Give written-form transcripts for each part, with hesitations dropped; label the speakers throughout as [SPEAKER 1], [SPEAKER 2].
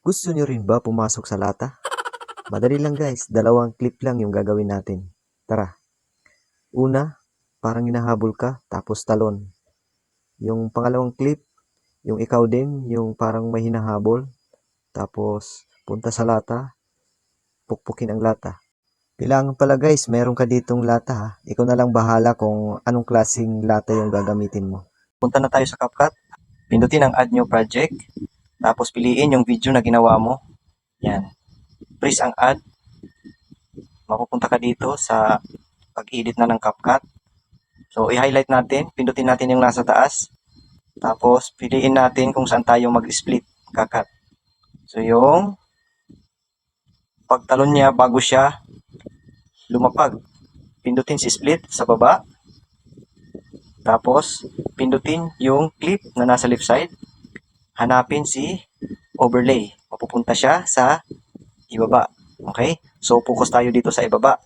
[SPEAKER 1] Gusto nyo rin ba pumasok sa lata? Madali lang guys, dalawang clip lang yung gagawin natin. Tara. Una, parang hinahabol ka, tapos talon. Yung pangalawang clip, yung ikaw din, yung parang may hinahabol, tapos punta sa lata, pukpukin ang lata. Kailangan pala guys, meron ka ditong lata ha. Ikaw na lang bahala kung anong klaseng lata yung gagamitin mo. Punta na tayo sa CapCut. Pindutin ang Add New Project. Tapos piliin yung video na ginawa mo. Yan. Press ang Add. Mapupunta ka dito sa pag-edit na ng CapCut. So, i-highlight natin. Pindutin natin yung nasa taas. Tapos, piliin natin kung saan tayo mag-split kakat. So, yung pagtalon niya bago siya lumapag. Pindutin si split sa baba. Tapos, pindutin yung clip na nasa left side. Hanapin si overlay. Mapupunta siya sa ibaba. Okay? So, focus tayo dito sa ibaba.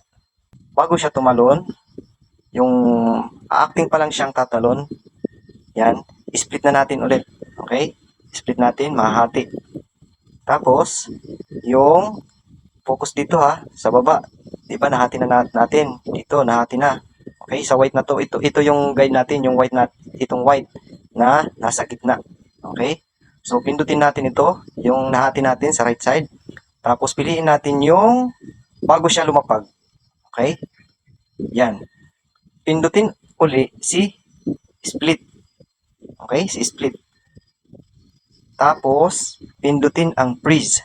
[SPEAKER 1] Bago siya tumalon, yung acting pa lang siyang tatalon, yan, split na natin ulit. Okay? Split natin, mahati. Tapos, yung focus dito ha, sa baba. Diba, nahati na natin. Dito, nahati na. Okay, sa white na to, ito yung guide natin, yung white na, itong white na nasa gitna. Okay? So, pindutin natin ito, yung nahati natin sa right side. Tapos, piliin natin yung bago siya lumapag. Okay? Yan. Pindutin uli si split. Okay? Si split. Tapos, pindutin ang freeze.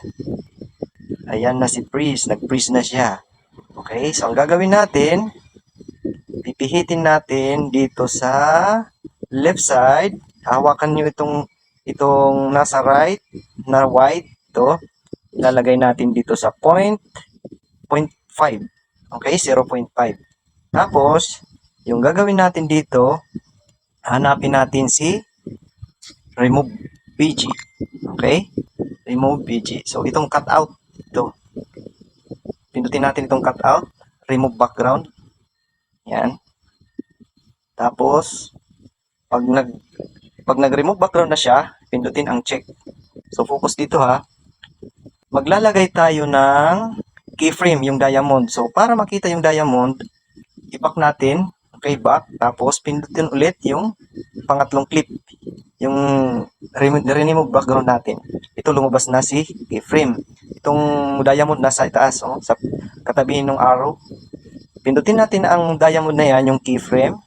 [SPEAKER 1] Ayan na si freeze. Nag-freeze na siya. Okay? So, ang gagawin natin, pipihitin natin dito sa left side. Hawakan nyo itong nasa right na white. Ito. Ilalagay natin dito sa 0.5. Okay? 0.5. Tapos, yung gagawin natin dito, hanapin natin si remove BG. Okay? Remove BG. So, itong cutout. Ito. Pindutin natin itong cutout. Remove background. Yan. Tapos, pag nag-remove background na siya, pindutin ang check. So, focus dito ha. Maglalagay tayo ng keyframe, yung diamond. So, para makita yung diamond, i-back natin. Okay, back. Tapos, pindutin ulit yung pangatlong clip. Yung remove background natin. Ito, lumabas na si keyframe. Itong diamond nasa itaas, oh, sa katabi ng arrow. Pindutin natin ang diamond na yan, yung keyframe.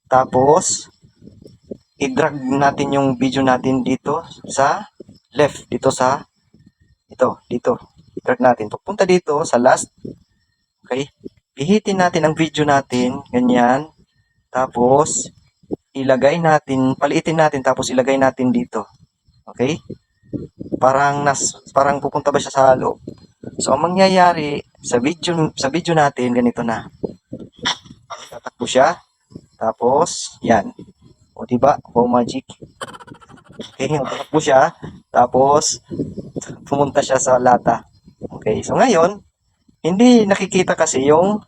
[SPEAKER 1] Tapos, i-drag natin yung video natin dito sa left. Dito sa, dito. I-drag natin. Papunta dito sa last. Okay. Pihitin natin ang video natin. Ganyan. Tapos, ilagay natin, paliitin natin, tapos ilagay natin dito. Okay? Parang pupunta ba siya sa loob? So, ang mangyayari sa video natin, ganito na. Tatakbo siya. Tapos, yan. O, diba? Wow, magic. Okay, tatakbo siya. Tapos, pumunta siya sa lata. Okay, so ngayon, hindi nakikita kasi yung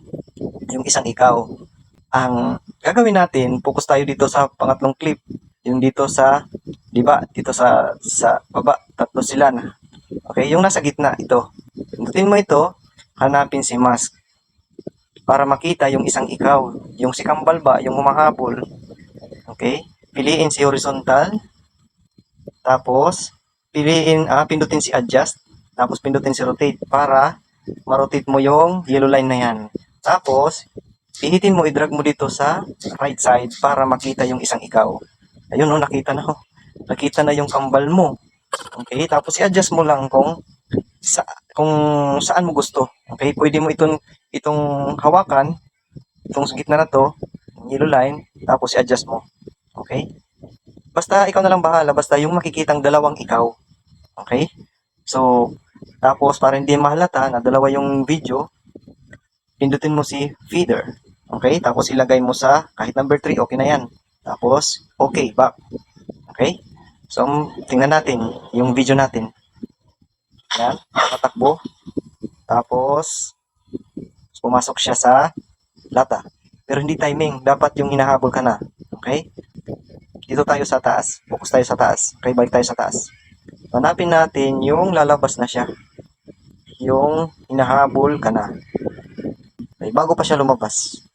[SPEAKER 1] isang ikaw. Ang gagawin natin, focus tayo dito sa pangatlong clip. Yung dito sa, diba? Dito sa baba. Tatlo sila na. Okay, yung nasa gitna, ito. Pindutin mo ito, hanapin si mask. Para makita yung isang ikaw. Yung si kambal ba, yung humahabol. Okay, piliin si horizontal. Tapos, pindutin si adjust. Tapos, pindutin si rotate para ma-rotate mo yung yellow line na yan. Tapos, pihitin mo, i-drag mo dito sa right side para makita yung isang ikaw. Ayun, oh, nakita na, oh. Nakita na yung kambal mo. Okay, tapos i-adjust mo lang kung saan mo gusto. Okay, pwede mo itong hawakan, itong gitna na to, yellow line, tapos i-adjust mo. Okay? Basta ikaw na lang bahala, basta yung makikitang dalawang ikaw. Okay? So, tapos para hindi mahalata na dalawa yung video, pindutin mo si feeder. Okay? Tapos ilagay mo sa kahit number 3, okay na yan. Tapos, okay, back. Okay? So, tingnan natin yung video natin. Yan, tatakbo. Tapos, pumasok siya sa lata. Pero hindi timing, dapat yung hinahabol ka na. Okay? dito tayo sa taas. Focus tayo sa taas. Okay, balik tayo sa taas. Hanapin natin yung lalabas na siya. Yung hinahabol ka na. Okay, bago pa siya lumabas.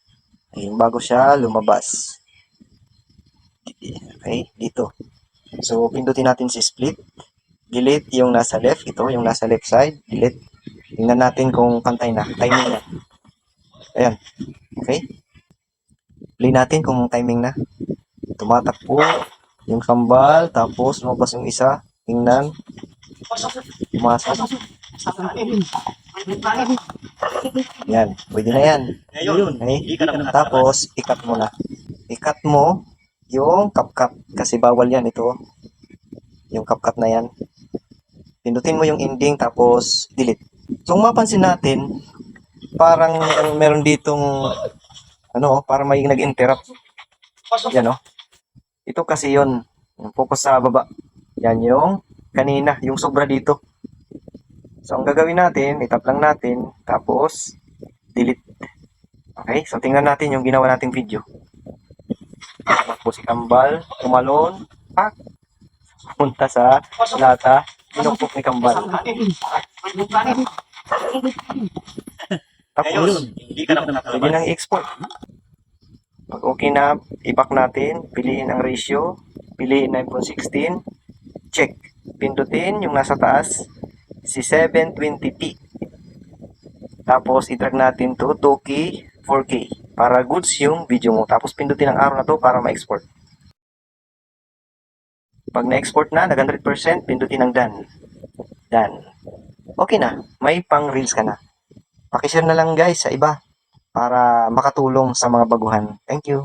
[SPEAKER 1] Okay, bago siya lumabas. Okay, dito. So, pindutin natin si split. Delete yung nasa left. Ito, yung nasa left side. Delete. Tingnan natin kung pantay na. Timing na. Ayan. Okay. Play natin kung timing na. Tumatakbo yung kambal. Tapos, lumabas yung isa. Tingnan. Pumasok. Yan. Pwede na yan.
[SPEAKER 2] Ngayon,
[SPEAKER 1] Okay.
[SPEAKER 2] hindi ka na makakalabas.
[SPEAKER 1] Tapos, ikat mo na. Ikat mo yung kapkat. Kasi bawal yan ito. Yung kapkat na yan. Pindutin mo yung ending tapos delete. So, kung mapansin natin, parang meron ditong parang may nag-interrupt. Yan, Ito kasi yon. Focus sa baba. Yan yung kanina, yung sobra dito. So, ang gagawin natin, itap lang natin, tapos delete. Okay? So, tingnan natin yung ginawa nating video. Tapos si Kambal, tumalon, punta sa lata, pinukpok ni Kambal. Tapos,
[SPEAKER 2] Ngayon, hindi ka na
[SPEAKER 1] pwede
[SPEAKER 2] makakalabas.
[SPEAKER 1] nang i-export. Pag okay na, i-back natin, piliin ang ratio, piliin 9.16, check. Pindutin yung nasa taas, si 720p. Tapos, i-drag natin to 2K, 4K, para goods yung video mo. Tapos, pindutin ang arrow na to para ma-export. Pag na-export na, nag 100%, pindutin ang done. Done. Okay na, may pang reels ka na. Pakishare na lang guys sa iba para makatulong sa mga baguhan. Thank you.